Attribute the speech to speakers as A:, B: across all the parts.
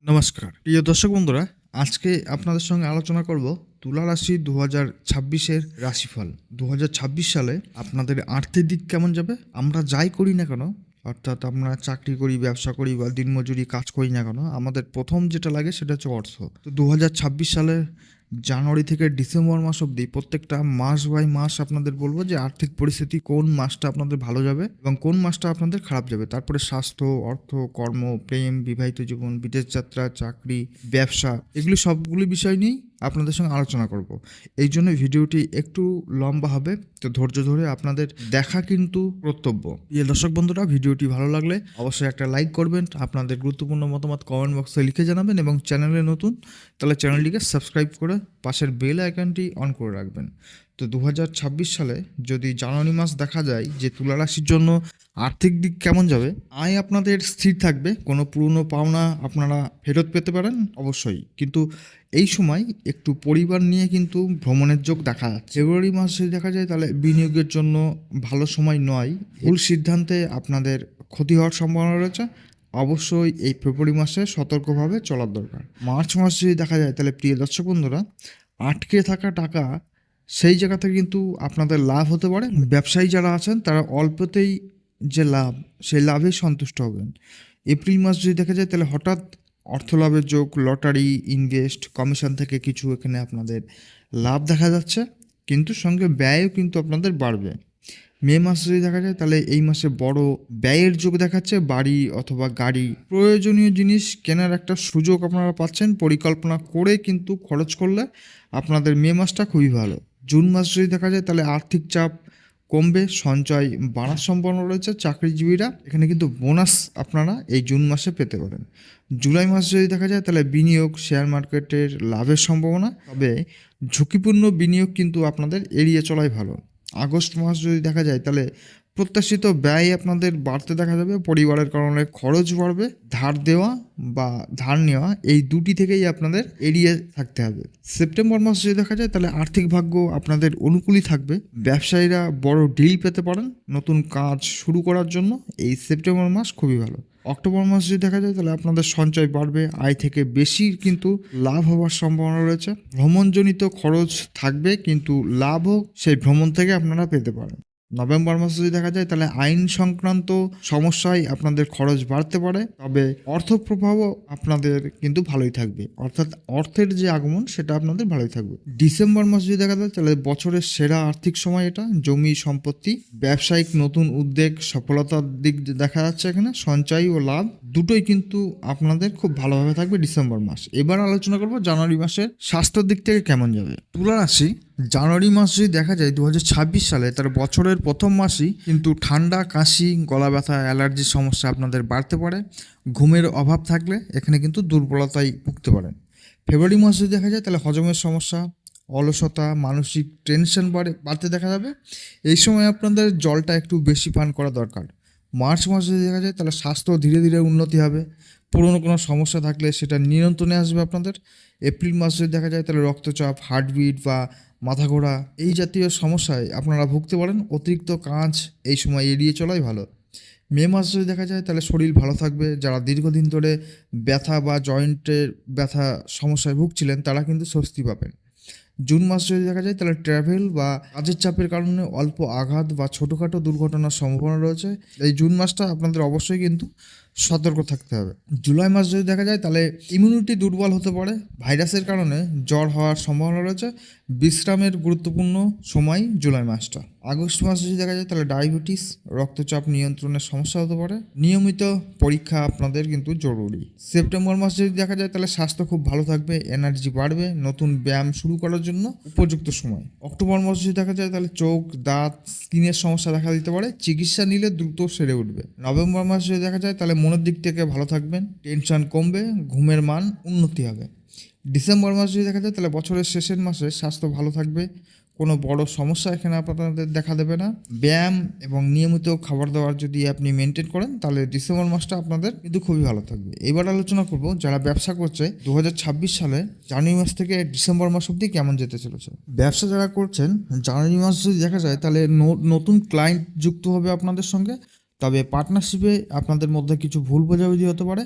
A: নমস্কার প্রিয় দর্শক বন্ধুরা, আজকে আপনাদের সঙ্গে আলোচনা করব তুলা রাশি 2026-এর রাশিফল। 2026 সালে আপনাদের আর্থিক দিক কেমন যাবে। আমরা যাই করি না কেন, অর্থাৎ আমরা চাকরি করি, ব্যবসা করি বা দিনমজুরি কাজ করি না কেন, আমাদের প্রথম যেটা লাগে সেটা হচ্ছে অর্থ। তো 2026 সালে জানুয়ারি থেকে ডিসেম্বর মাস অবধি প্রত্যেকটা মাস বাই মাস আপনাদের বলবো যে আর্থিক পরিস্থিতি কোন মাসটা আপনাদের ভালো যাবে এবং কোন মাসটা আপনাদের খারাপ যাবে। তারপরে স্বাস্থ্য, অর্থ, কর্ম, প্রেম, বিবাহিত জীবন, বিদেশ যাত্রা, চাকরি, ব্যবসা, এগুলি সবগুলি বিষয় নিয়েই আপনাদের সঙ্গে আলোচনা করব। এই জন্য ভিডিওটি একটু লম্বা হবে, তো ধৈর্য ধরে আপনাদের দেখা কিন্তু কর্তব্য। প্রিয় দর্শক বন্ধুরা, ভিডিওটি ভালো লাগলে অবশ্যই একটা লাইক করবেন, আপনাদের গুরুত্বপূর্ণ মতামত কমেন্ট বক্সে লিখে জানাবেন এবং চ্যানেলে নতুন তাহলে চ্যানেলটিকে সাবস্ক্রাইব করে পাশের বেল আইকনটি অন করে রাখবেন। তো 2026 সালে যদি জানুয়ারি মাস দেখা যায় যে তুলা রাশির জন্য আর্থিক দিক কেমন যাবে, আয় আপনাদের স্থির থাকবে, কোনো পুরনো পাওনা আপনারা ফেরত পেতে পারেন অবশ্যই, কিন্তু এই সময় একটু পরিবার নিয়ে কিন্তু ভ্রমণের যোগ দেখা যাচ্ছে। ফেব্রুয়ারি মাস যদি দেখা যায় তাহলে বিনিয়োগের জন্য ভালো সময় নয়, ভুল সিদ্ধান্তে আপনাদের ক্ষতি হওয়ার সম্ভাবনা রয়েছে। অবশ্যই এই ফেব্রুয়ারি মাসে সতর্কভাবে চলার দরকার। মার্চ মাস যদি দেখা যায় তাহলে প্রিয় দর্শক বন্ধুরা, আটকে থাকা টাকা সেই জায়গা থেকে কিন্তু আপনাদের লাভ হতে পারে। ব্যবসায়ী যারা আছেন তারা অল্পতেই যে লাভ, সেই লাভেই সন্তুষ্ট হবেন। এপ্রিল মাস যদি দেখা যায় তাহলে হঠাৎ অর্থ লাভের যোগ, লটারি, ইনভেস্ট, কমিশন থেকে কিছু এখানে আপনাদের লাভ দেখা যাচ্ছে, কিন্তু সঙ্গে ব্যয়ও কিন্তু আপনাদের বাড়বে। মে মাসে যদি দেখা যায় তাহলে এই মাসে বড় ব্যয়ের যোগ দেখাচ্ছে, বাড়ি অথবা গাড়ি, প্রয়োজনীয় জিনিস কেনার একটা সুযোগ আপনারা পাচ্ছেন। পরিকল্পনা করে কিন্তু খরচ করলে আপনাদের মে মাসটা খুবই ভালো। জুন মাস যদি দেখা যায় তাহলে আর্থিক চাপ কমবে, সঞ্চয় বাড়ার সম্ভাবনা রয়েছে। চাকরিজীবীরা এখানে কিন্তু বোনাস আপনারা এই জুন মাসে পেতে পারেন। জুলাই মাস যদি দেখা যায় তাহলে বিনিয়োগ, শেয়ার মার্কেটের লাভের সম্ভাবনা, তবে ঝুঁকিপূর্ণ বিনিয়োগ কিন্তু আপনাদের এড়িয়ে চলাই ভালো। আগস্ট মাস যদি দেখা যায় তাহলে প্রত্যাশিত ব্যয় আপনাদের বাড়তে দেখা যাবে, পরিবারের কারণে খরচ বাড়বে। ধার দেওয়া বা ধার নেওয়া এই দুটি থেকেই আপনাদের এড়িয়ে থাকতে হবে। সেপ্টেম্বর মাস যদি দেখা যায় তাহলে আর্থিক ভাগ্য আপনাদের অনুকূলই থাকবে, ব্যবসায়ীরা বড় ডিল পেতে পারেন। নতুন কাজ শুরু করার জন্য এই সেপ্টেম্বর মাস খুবই ভালো। অক্টোবর মাস যদি দেখা যায় তাহলে আপনাদের সঞ্চয় বাড়বে, আয় থেকে বেশি কিন্তু লাভ হওয়ার সম্ভাবনা রয়েছে। ভ্রমণজনিত খরচ থাকবে, কিন্তু লাভও সেই ভ্রমণ থেকে আপনারা পেতে পারেন। নভেম্বর মাসে যদি দেখা যায় তাহলে আইন সংক্রান্ত সমস্যায় আপনাদের খরচ বাড়তে পারে, তবে অর্থ প্রভাবও আপনাদের কিন্তু ভালোই থাকবে, অর্থাৎ অর্থের যে আগমন সেটা আপনাদের ভালোই থাকবে। ডিসেম্বর মাস যদি দেখা যায় তাহলে বছরের সেরা আর্থিক সময় এটা। জমি, সম্পত্তি, ব্যবসায়িক নতুন উদ্যোগ, সফলতার দিক দেখা যাচ্ছে এখানে। সঞ্চয় ও লাভ দুটোই কিন্তু আপনাদের খুব ভালোভাবে থাকবে ডিসেম্বর মাস। এবার আলোচনা করব জানুয়ারি মাসের স্বাস্থ্যের দিক থেকে কেমন যাবে। তুলা রাশি জানুয়ারি মাস যদি দেখা যায় 2026 সালে, তার বছরের প্রথম মাসই কিন্তু ঠান্ডা, কাশি, গলা ব্যথা, অ্যালার্জির সমস্যা আপনাদের বাড়তে পারে। ঘুমের অভাব থাকলে এখানে কিন্তু দুর্বলতায় ভুগতে পারেন। ফেব্রুয়ারি মাস যদি দেখা যায় তাহলে হজমের সমস্যা, অলসতা, মানসিক টেনশন বাড়তে দেখা যাবে। এই সময় আপনাদের জলটা একটু বেশি পান করা দরকার। মার্চ মাস যদি দেখা যায় তাহলে স্বাস্থ্য ধীরে ধীরে উন্নতি হবে, পুরনো কোনো সমস্যা থাকলে সেটা নিয়ন্ত্রণে আসবে আপনাদের। এপ্রিল মাস যদি দেখা যায় তাহলে রক্তচাপ, হার্টবিট বা মাথা ঘোরা এই জাতীয় সমস্যায় আপনারা ভুগতে পারেন। অতিরিক্ত কাজ এই সময় এড়িয়ে চলাই ভালো। মে মাস যদি দেখা যায় তাহলে শরীর ভালো থাকবে। যারা দীর্ঘদিন ধরে ব্যথা বা জয়েন্টের ব্যথা সমস্যায় ভুগছিলেন তারা কিন্তু স্বস্তি পাবেন। জুন মাস যদি দেখা যায় তাহলে ট্রাভেল বা কাজের চাপের কারণে অল্প আঘাত বা ছোটোখাটো দুর্ঘটনার সম্ভাবনা রয়েছে। এই জুন মাসটা আপনাদের অবশ্যই কিন্তু সতর্ক থাকতে হবে। জুলাই মাস যদি দেখা যায় তাহলে ইমিউনিটি দুর্বল হতে পারে, ভাইরাসের কারণে জ্বর হওয়ার সম্ভাবনা রয়েছে। বিশ্রামের গুরুত্বপূর্ণ সময় জুলাই মাসটা। আগস্ট মাস যদি দেখা যায় তাহলে ডায়াবেটিস, রক্তচাপ নিয়ন্ত্রণের সমস্যা হতে পারে। নিয়মিত পরীক্ষা আপনাদের কিন্তু জরুরি। সেপ্টেম্বর মাস যদি দেখা যায় তাহলে স্বাস্থ্য খুব ভালো থাকবে, এনার্জি বাড়বে, নতুন ব্যায়াম শুরু করার জন্য উপযুক্ত সময়। অক্টোবর মাস যদি দেখা যায় তাহলে চোখ, দাঁত, স্কিনের সমস্যা দেখা দিতে পারে, চিকিৎসা নিলে দ্রুত সেরে উঠবে। নভেম্বর মাস যদি দেখা যায় তাহলে মনের দিক থেকে ভালো থাকবেন, টেনশন কমবে, ঘুমের মান উন্নতি হবে। ডিসেম্বর মাস যদি দেখা যায় তাহলে বছরের শেষের মাসে স্বাস্থ্য ভালো থাকবে, কোনো বড় সমস্যা এখানে আপনাদের দেখা দেবে না। ব্যায়াম এবং নিয়মিত খাবার দাবার যদি আপনি মেনটেন করেন তাহলে ডিসেম্বর মাসটা আপনাদের কিন্তু খুবই ভালো থাকবে। এবার আলোচনা করব যারা ব্যবসা করছে 2026 সালে জানুয়ারি মাস থেকে ডিসেম্বর মাস অবধি কেমন যেতে চলেছে। ব্যবসা যারা করছেন জানুয়ারি মাস যদি দেখা যায় তাহলে নতুন ক্লায়েন্ট যুক্ত হবে আপনাদের সঙ্গে, তবে পার্টনারশিপে আপনাদের মধ্যে কিছু ভুল বোঝাবুঝি হতে পারে।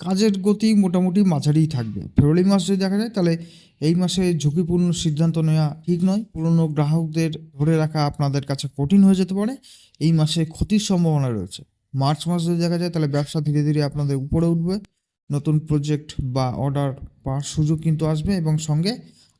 A: কাজের গতি মোটামুটি মাঝারিই থাকবে। ফেব্রুয়ারি মাস যদি দেখা যায় তাহলে এই মাসে ঝুঁকিপূর্ণ সিদ্ধান্ত নেওয়া ঠিক নয়। পুরনো গ্রাহকদের ধরে রাখা আপনাদের কাছে কঠিন হয়ে যেতে পারে। এই মাসে ক্ষতির সম্ভাবনা রয়েছে। মার্চ মাস যদি দেখা যায় তাহলে ব্যবসা ধীরে ধীরে আপনাদের উপরে উঠবে। নতুন প্রজেক্ট বা অর্ডার পাওয়ার সুযোগ কিন্তু আসবে এবং সঙ্গে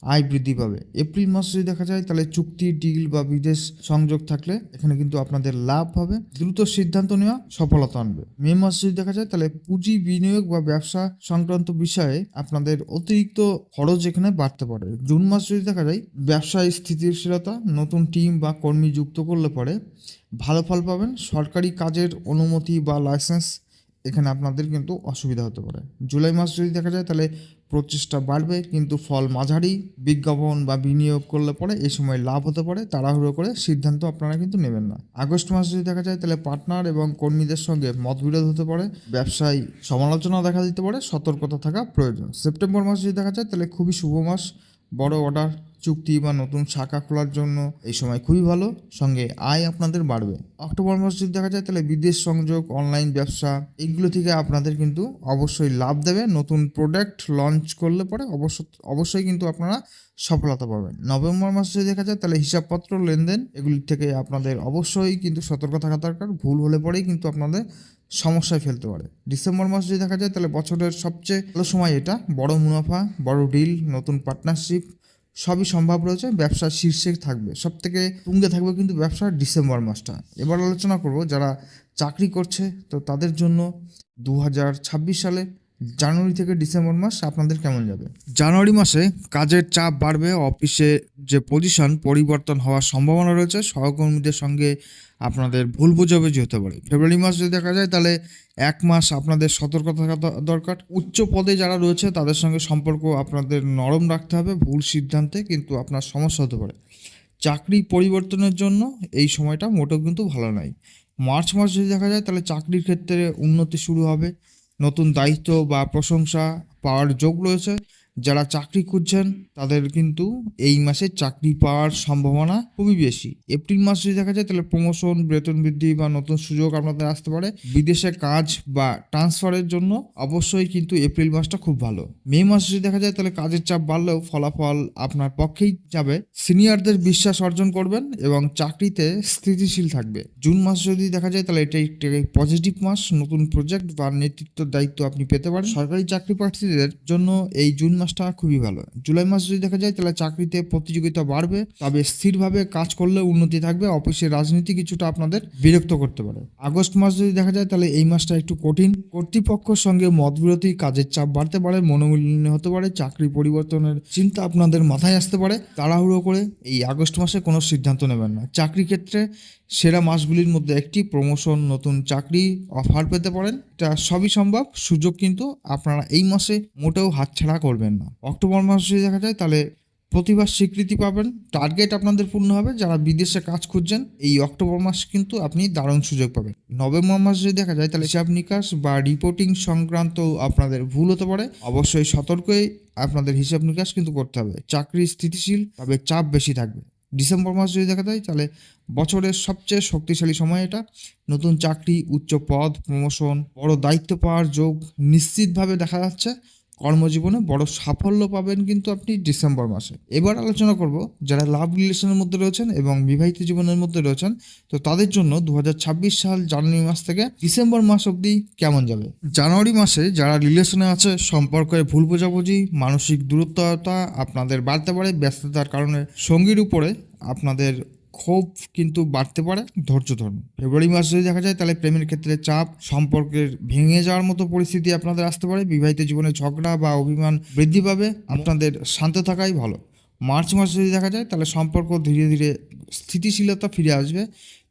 A: আয় বৃদ্ধি পাবে। এপ্রিল মাস যদি দেখা যায় তাহলে চুক্তি, ডিল বা বিদেশ সংযোগ থাকলে এখানে কিন্তু আপনাদের লাভ হবে। দ্রুত সিদ্ধান্ত নেওয়া সফলতা আনবে। মে মাস যদি দেখা যায় তাহলে পুঁজি বিনিয়োগ বা ব্যবসা সংক্রান্ত বিষয়ে আপনাদের অতিরিক্ত খরচ এখানে বাড়তে পারে। জুন মাস যদি দেখা যায় ব্যবসায় স্থিতিশীলতা, নতুন টিম বা কর্মী যুক্ত করলে পরে ভালো ফল পাবেন। সরকারি কাজের অনুমতি বা লাইসেন্স এখানে আপনাদের কিন্তু অসুবিধা হতে পারে। জুলাই মাস যদি দেখা যায় তাহলে প্রচেষ্টা বাড়বে কিন্তু ফল মাঝারি। বিজ্ঞাপন বা বিনিয়োগ করলে পরে এই সময় লাভ হতে পারে। তাড়াহুড়ো করে সিদ্ধান্ত আপনারা কিন্তু নেবেন না। আগস্ট মাস যদি দেখা যায় তাহলে পার্টনার এবং কর্মীদের সঙ্গে মতবিরোধ হতে পারে। ব্যবসায় সমালোচনা দেখা দিতে পারে, সতর্কতা থাকা প্রয়োজন। সেপ্টেম্বর মাস যদি দেখা যায় তাহলে খুবই শুভ মাস। বড় অর্ডার, চুক্তি বা নতুন শাখা খোলার জন্য এই সময় খুবই ভালো। সঙ্গে আয় আপনাদের বাড়বে। অক্টোবর মাস যদি দেখা যায় তাহলে বিদেশ সংযোগ, অনলাইন ব্যবসা এইগুলো থেকে আপনাদের কিন্তু অবশ্যই লাভ দেবে। নতুন প্রোডাক্ট লঞ্চ করলে পরে অবশ্যই কিন্তু আপনারা সফলতা পাবেন। নভেম্বর মাস যদি দেখা যায় তাহলে হিসাবপত্র, লেনদেন এগুলি থেকে আপনাদের অবশ্যই কিন্তু সতর্ক থাকা দরকার। ভুল হলে পরেই কিন্তু আপনাদের সমস্যায় ফেলতে পারে। ডিসেম্বর মাস যদি দেখা যায় তাহলে বছরের সবচেয়ে ভালো সময় এটা। বড় মুনাফা, বড় ডিল, নতুন পার্টনারশিপ সবই সম্ভব রয়েছে। ব্যবসার শীর্ষে থাকবে, সব থেকে তুঙ্গে থাকবে কিন্তু ব্যবসার ডিসেম্বর মাসটা। এবার আলোচনা করব যারা চাকরি করছে, তো তাদের জন্য 2026 সালে জানুয়ারি থেকে ডিসেম্বর মাস আপনাদের কেমন যাবে। জানুয়ারি মাসে কাজের চাপ বাড়বে। অফিসে যে পজিশন পরিবর্তন হওয়ার সম্ভাবনা রয়েছে। সহকর্মীদের সঙ্গে আপনাদের ভুল বোঝাবুঝি হতে পারে। ফেব্রুয়ারি মাস যদি দেখা যায় তাহলে এক মাস আপনাদের সতর্ক থাকা দরকার। উচ্চ পদে যারা রয়েছে তাদের সঙ্গে সম্পর্ক আপনাদের নরম রাখতে হবে। ভুল সিদ্ধান্তে কিন্তু আপনার সমস্যা হতে পারে। চাকরি পরিবর্তনের জন্য এই সময়টা মোটেও কিন্তু ভালো নয়। মার্চ মাস যদি দেখা যায় তাহলে চাকরির ক্ষেত্রে উন্নতি শুরু হবে। নতুন দায়িত্ব বা প্রশংসা পাওয়ার যোগ রয়েছে। যারা চাকরি খুঁজছেন তাদের কিন্তু এই মাসে চাকরি পাওয়ার সম্ভাবনা খুবই বেশি। এপ্রিল মাস যদি দেখা যায় তাহলে প্রমোশন, বেতন বৃদ্ধি বা নতুন সুযোগ আপনাদের আসতে পারে। বিদেশে কাজ বা ট্রান্সফারের জন্য অবশ্যই কিন্তু এপ্রিল মাসটা খুব ভালো। মে মাস যদি দেখা যায় তাহলে কাজের চাপ বাড়লেও ফলাফল আপনার পক্ষেই যাবে। সিনিয়রদের বিশ্বাস অর্জন করবেন এবং চাকরিতে স্থিতিশীল থাকবে। জুন মাস যদি দেখা যায় তাহলে এটা একটি পজিটিভ মাস। নতুন প্রজেক্ট বা নেতৃত্বের দায়িত্ব আপনি পেতে পারেন। সরকারি চাকরি প্রার্থীদের জন্য এই জুন মাসটা খুবই ভালো। জুলাই মাস যদি দেখা যায় তাহলে চাকরিতে প্রতিযোগিতা বাড়বে, তবে স্থিরভাবে কাজ করলে উন্নতি থাকবে। অফিসের রাজনীতি কিছুটা আপনাদের বিরক্ত করতে পারে। আগস্ট মাস যদি দেখা যায় তাহলে এই মাসটা একটু কঠিন। কর্তৃপক্ষের সঙ্গে মতবিরোধী, কাজের চাপ বাড়তে পারে, মনোমালিন্য হতে পারে। চাকরি পরিবর্তনের চিন্তা আপনাদের মাথায় আসতে পারে। তাড়াহুড়ো করে এই আগস্ট মাসে কোনো সিদ্ধান্ত নেবেন না। চাকরি ক্ষেত্রে সেরা মাসগুলির মধ্যে একটি। প্রমোশন, নতুন চাকরি অফার পেতে পারেন। এটা সবই সম্ভব। সুযোগ কিন্তু আপনারা এই মাসে মোটেও হাতছাড়া করবেন না। অক্টোবর মাস যদি দেখা যায় তাহলে প্রতিভার স্বীকৃতি পাবেন। টার্গেট আপনাদের পূর্ণ হবে। যারা বিদেশে কাজ খুঁজছেন এই অক্টোবর মাস কিন্তু আপনি দারুণ সুযোগ পাবেন। নভেম্বর মাস যদি দেখা যায় তাহলে হিসাব নিকাশ বা রিপোর্টিং সংক্রান্ত আপনাদের ভুল হতে পারে। অবশ্যই সতর্কই আপনাদের হিসাব নিকাশ কিন্তু করতে হবে। চাকরি স্থিতিশীল, তবে চাপ বেশি থাকবে। ডিসেম্বর মাস যদি দেখা যায় তাহলে বছরের সবচেয়ে শক্তিশালী সময় এটা। নতুন চাকরি, উচ্চ পদ, প্রমোশন, বড় দায়িত্ব পাওয়ার যোগ নিশ্চিতভাবে দেখা যাচ্ছে। কর্মজীবনে বড় সাফল্য পাবেন কিন্তু আপনি ডিসেম্বর মাসে। এবার আলোচনা করব যারা লাভ রিলেশনের মধ্যে রয়েছেন এবং বিবাহিত জীবনের মধ্যে রয়েছেন, তো তাদের জন্য 2026 সাল জানুয়ারি মাস থেকে ডিসেম্বর মাস অবধি কেমন যাবে। জানুয়ারি মাসে যারা রিলেশনে আছে, সম্পর্কে ভুল বোঝাবুঝি, মানসিক দূরত্বতা আপনাদের বাড়তে পারে। ব্যস্ততার কারণে সঙ্গীর উপরে আপনাদের ক্ষোভ কিন্তু বাড়তে পারে। ধৈর্য ধরুন। ফেব্রুয়ারি মাস যদি দেখা যায় তাহলে প্রেমের ক্ষেত্রে চাপ, সম্পর্কের ভেঙে যাওয়ার মতো পরিস্থিতি আপনাদের আসতে পারে। বিবাহিত জীবনে ঝগড়া বা অভিমান বৃদ্ধি পাবে। আপনাদের শান্ত থাকাই ভালো। মার্চ মাস যদি দেখা যায় তাহলে সম্পর্ক ধীরে ধীরে স্থিতিশীলতা ফিরে আসবে।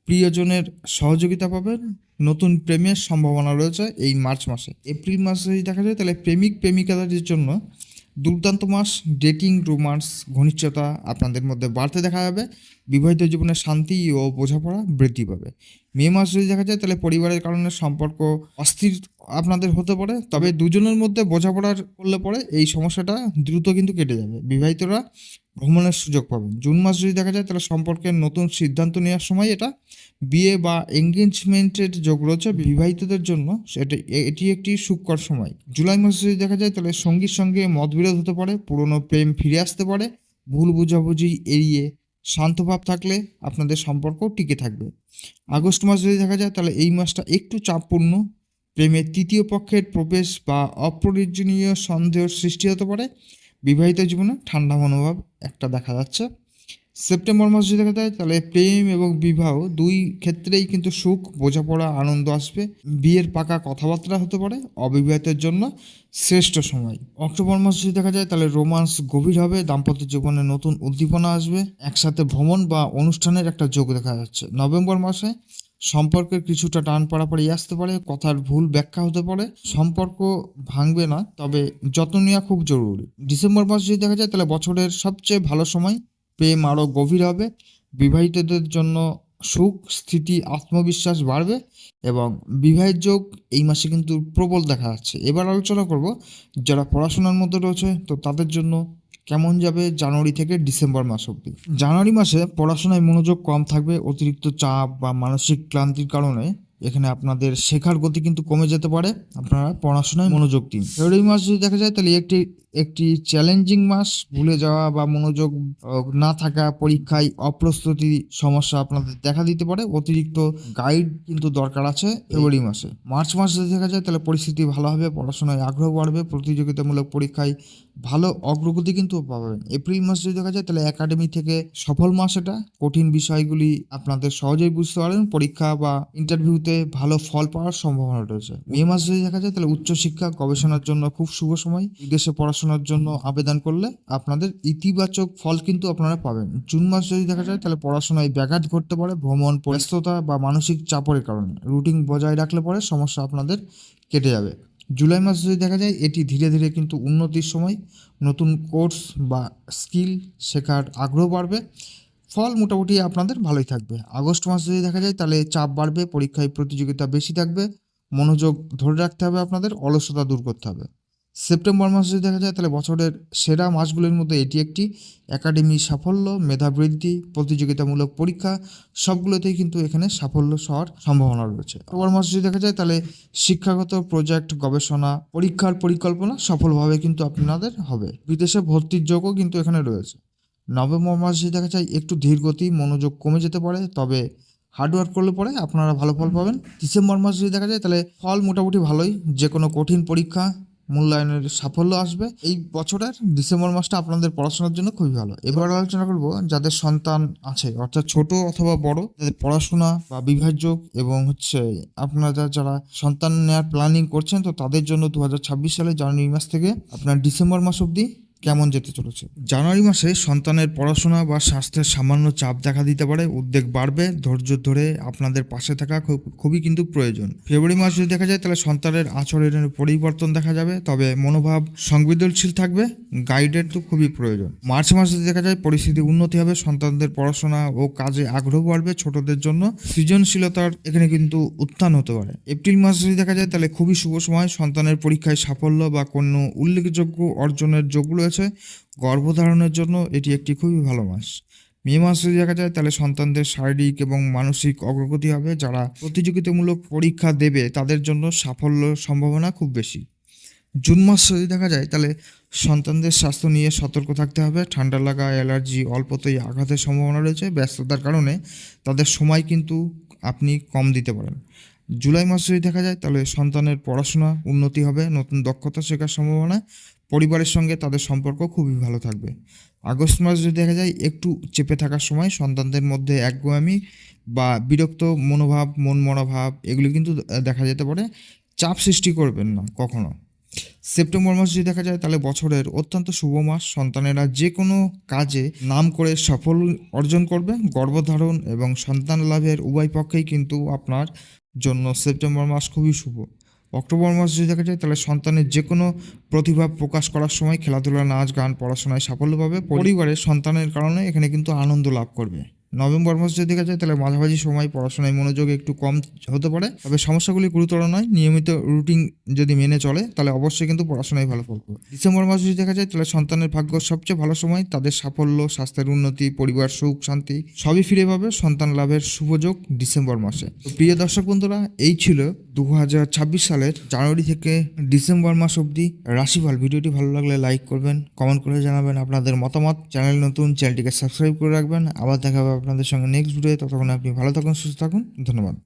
A: প্রিয়জনের সহযোগিতা পাবেন। নতুন প্রেমের সম্ভাবনা রয়েছে এই মার্চ মাসে। এপ্রিল মাস যদি দেখা যায় তাহলে প্রেমিক প্রেমিকাদের জন্য দুর্দান্ত মাস। ডেটিং, রোমান্স, ঘনিষ্ঠতা আপনাদের মধ্যে বাড়তে দেখা যাবে। বিবাহিত জীবনে শান্তি ও বোঝাপড়া বৃদ্ধি পাবে। মে মাস যদি দেখা যায় তাহলে পরিবারের কারণে সম্পর্ক অস্থির আপনাদের হতে পারে, তবে দুজনের মধ্যে বোঝাপড়ার করলে পরে এই সমস্যাটা দ্রুত কিন্তু কেটে যাবে। বিবাহিতরা ভ্রমণের সুযোগ পাবেন। জুন মাস যদি দেখা যায় তাহলে সম্পর্কের নতুন সিদ্ধান্ত নেওয়ার সময় এটা বিয়ে বা এঙ্গেজমেন্টের যোগ রয়েছে বিবাহিতদের জন্য, এটি একটি সুখকর সময়। জুলাই মাসে যদি দেখা যায় তাহলে সঙ্গীর সঙ্গে মতবিরোধ হতে পারে, পুরনো প্রেম ফিরে আসতে পারে, ভুল বুঝাবুঝি এড়িয়ে শান্তভাব থাকলে আপনাদের সম্পর্ক টিকে থাকবে। আগস্ট মাস যদি দেখা যায় তাহলে এই মাসটা একটু চাপপূর্ণ, প্রেমের তৃতীয় পক্ষের প্রবেশ বা অপ্রয়োজনীয় সন্দেহ সৃষ্টি হতে পারে, বিবাহিত জীবনে ঠান্ডা মনোভাব একটা দেখা যাচ্ছে। সেপ্টেম্বর মাস যদি দেখা যায় তাহলে প্রেম এবং বিবাহ দুই ক্ষেত্রেই কিন্তু সুখ, বোঝাপড়া, আনন্দ আসবে, বিয়ের পাকা কথাবার্তা হতে পারে, অবিবাহিতের জন্য শ্রেষ্ঠ সময়। অক্টোবর মাস যদি দেখা যায় তাহলে রোমান্স গভীর হবে, দাম্পত্য জীবনে নতুন উদ্দীপনা আসবে, একসাথে ভ্রমণ বা অনুষ্ঠানের একটা যোগ দেখা যাচ্ছে। নভেম্বর মাসে সম্পর্কের কিছুটা টান পাড়াপাড়ি আসতে পারে, কথার ভুল ব্যাখ্যা হতে পারে, সম্পর্ক ভাঙবে না, তবে যত্ন নেওয়া খুব জরুরি। ডিসেম্বর মাস যদি দেখা যায় তাহলে বছরের সবচেয়ে ভালো সময়, প্রেম আরও গভীর হবে, বিবাহিতদের জন্য সুখ, স্থিতি, আত্মবিশ্বাস বাড়বে এবং বিবাহের যোগ এই মাসে কিন্তু প্রবল দেখা যাচ্ছে। এবার আলোচনা করব যারা পড়াশোনার মধ্যে রয়েছে তো তাদের জন্য কেমন যাবে জানুয়ারি থেকে ডিসেম্বর মাস অবধি। জানুয়ারি মাসে পড়াশোনায় মনোযোগ কম থাকবে, অতিরিক্ত চাপ বা মানসিক ক্লান্তির কারণে এখানে আপনাদের শেখার গতি কিন্তু কমে যেতে পারে, আপনারা পড়াশোনায় মনোযোগ দিন। ফেব্রুয়ারি মাস যদি দেখা যায় তাহলে একটি চ্যালেঞ্জিং মাস, ভুলে যাওয়া বা মনোযোগ না থাকা, পরীক্ষায় অপ্রস্তুতি সমস্যা আপনাদের দেখা দিতে পারে, অতিরিক্ত গাইড কিন্তু দরকার আছে ফেব্রুয়ারি মাসে। মার্চ মাস যদি দেখা যায় তাহলে পরিস্থিতি ভালো হবে, পড়াশোনায় আগ্রহ বাড়বে, প্রতিযোগিতামূলক পরীক্ষায় ভালো অগ্রগতি কিন্তু পাবেন। এপ্রিল মাস যদি দেখা যায় তাহলে একাডেমি থেকে সফল মাস, এটা কঠিন বিষয়গুলি আপনাদের সহজেই বুঝতে পারবেন, পরীক্ষা বা ইন্টারভিউতে ভালো ফল পাওয়ার সম্ভাবনা রয়েছে। মে মাস যদি দেখা যায় তাহলে উচ্চশিক্ষা গবেষণার জন্য খুব শুভ সময়, বিদেশে পড়াশোনার জন্য আবেদন করলে আপনাদের ইতিবাচক ফল কিন্তু আপনারা পাবেন। জুন মাস যদি দেখা যায় তাহলে পড়াশোনায় ব্যাঘাত ঘটতে পারে, ভ্রমণ, ব্যস্ততা বা মানসিক চাপের কারণে। রুটিন বজায় রাখলে পরে সমস্যা আপনাদের কেটে যাবে। জুলাই মাস যদি দেখা যায় এটি ধীরে ধীরে কিন্তু উন্নতির সময়, নতুন কোর্স বা স্কিল শেখার আগ্রহ বাড়বে, ফল মোটামুটি আপনাদের ভালোই থাকবে। আগস্ট মাস যদি দেখা যায় তাহলে চাপ বাড়বে, পরীক্ষায় প্রতিযোগিতা বেশি থাকবে, মনোযোগ ধরে রাখতে হবে, আপনাদের অলসতা দূর করতে হবে। সেপ্টেম্বর মাস যদি দেখা যায় তাহলে বছরের সেরা মাসগুলির মধ্যে এটি একটি, একাডেমি সাফল্য, মেধাবৃদ্ধি, প্রতিযোগিতামূলক পরীক্ষা সবগুলোতেই কিন্তু এখানে সাফল্য হওয়ার সম্ভাবনা রয়েছে। অক্টোবর মাস যদি দেখা যায় তাহলে শিক্ষাগত প্রজেক্ট, গবেষণা, পরীক্ষার পরিকল্পনা সফলভাবে কিন্তু আপনাদের হবে, বিদেশে ভর্তির যোগও কিন্তু এখানে রয়েছে। নভেম্বর মাস যদি দেখা যায় একটু ধীর গতি, মনোযোগ কমে যেতে পারে, তবে হার্ডওয়ার্ক করলে পরে আপনারা ভালো ফল পাবেন। ডিসেম্বর মাস যদি দেখা যায় তাহলে ফল মোটামুটি ভালোই, যে কোনো কঠিন পরীক্ষা মূল্যায়নের সাফল্য আসবে। এই বছরের ডিসেম্বর মাসটা আপনাদের পড়াশোনার জন্য খুবই ভালো। এবার আলোচনা করব যাদের সন্তান আছে, অর্থাৎ ছোট অথবা বড়, যাদের পড়াশোনা বা বিবাহযোগ এবং আপনারা যারা সন্তান নেওয়ার প্ল্যানিং করছেন তো তাদের জন্য 2026 সালে জানুয়ারি মাস থেকে আপনার ডিসেম্বর মাস অবধি কেমন যেতে চলেছে। জানুয়ারি মাসে সন্তানের পড়াশোনা বা স্বাস্থ্যের সামান্য চাপ দেখা দিতে পারে, উদ্বেগ বাড়বে, ধৈর্য ধরে আপনাদের পাশে থাকা খুবই কিন্তু প্রয়োজন। ফেব্রুয়ারি মাস যদি দেখা যায় তাহলে সন্তানের আচরণের পরিবর্তন দেখা যাবে, তবে মনোভাব সংবেদনশীল থাকবে, গাইডের তো খুবই প্রয়োজন। মার্চ মাস যদি দেখা যায় পরিস্থিতি উন্নতি হবে, সন্তানদের পড়াশোনা ও কাজে আগ্রহ বাড়বে, ছোটদের জন্য সৃজনশীলতার এখানে কিন্তু উত্থান হতে পারে। এপ্রিল মাস যদি দেখা যায় তাহলে খুবই শুভ সময়, সন্তানের পরীক্ষায় সাফল্য বা কোনো উল্লেখযোগ্য অর্জনের যোগগুলো আছে, গর্ভধারণের জন্য এটি একটি খুবই ভালো মাস। মে মাস যদি দেখা যায় তাহলে সন্তানদের শারীরিক এবং মানসিক অগ্রগতি হবে, যারা প্রতিযোগিতামূলক পরীক্ষা দেবে তাদের জন্য সাফল্য সম্ভাবনা খুব বেশি। জুন মাস যদি দেখা যায় তাহলে সন্তানদের স্বাস্থ্য নিয়ে সতর্ক থাকতে হবে, ঠান্ডা লাগা, অ্যালার্জি, অল্পতেই আঘাতের সম্ভাবনা রয়েছে, ব্যস্ততার কারণে তাদের সময় কিন্তু আপনি কম দিতে পারেন। জুলাই মাস যদি দেখা যায় তাহলে সন্তানের পড়াশোনা উন্নতি হবে, নতুন দক্ষতা শেখার সম্ভাবনা, পরিবারের সঙ্গে তাদের সম্পর্ক খুবই ভালো থাকবে। আগস্ট মাস যদি দেখা যায় একটু চেপে থাকার সময়, সন্তানদের মধ্যে একগুঁয়ামি বা বিরক্ত মনোভাব, মনমরা ভাব এগুলি কিন্তু দেখা যেতে পারে, চাপ সৃষ্টি করবেন না কখনো। সেপ্টেম্বর মাস যদি দেখা যায় তাহলে বছরের অত্যন্ত শুভ মাস, সন্তানেরা যে কোনো কাজে নাম করে সফল অর্জন করবে, গর্ভধারণ এবং সন্তান লাভের উভয় পক্ষেই কিন্তু আপনার জন্য সেপ্টেম্বর মাস খুবই শুভ। অক্টোবর মাস যদি দেখা যায় তাহলে সন্তানের যে কোনো প্রতিভা প্রকাশ করার সময়, খেলাধুলা, নাচ, গান, পড়াশোনায় সাফল্য পাবে, পরিবারের সন্তানের কারণে এখানে কিন্তু আনন্দ লাভ করবে। নভেম্বর মাস যদি দেখা যায় তাহলে মাঝামাঝি সময় পড়াশোনায় মনোযোগ একটু কম হতে পারে, তবে সমস্যাগুলি গুরুতর নয়। নিয়মিত রুটিন যদি মেনে চলে তাহলে অবশ্যই কিন্তু পড়াশোনায় ভালো ফল করবে। ডিসেম্বর মাস যদি দেখা যায় তাহলে সন্তানের ভাগ্য সবচেয়ে ভালো সময়। তাদের সাফল্য, স্বাস্থ্যের উন্নতি, পরিবার সুখ শান্তি সবই ফিরে পাবে। সন্তান লাভের সুযোগ ডিসেম্বর মাসে। তো প্রিয় দর্শক বন্ধুরা, এই ছিল 2026 সালের জানুয়ারি থেকে ডিসেম্বর মাস অবধি রাশিফল। ভিডিওটি ভালো লাগলে লাইক করবেন, কমেন্ট করে জানাবেন আপনাদের মতামত। চ্যানেল নতুন, চ্যানেলটিকে সাবস্ক্রাইব করে রাখবেন। আবার দেখা হবে আপনাদের সঙ্গে নেক্সট ভিডিও। ততক্ষণ আপনি ভালো থাকুন, সুস্থ থাকুন। ধন্যবাদ।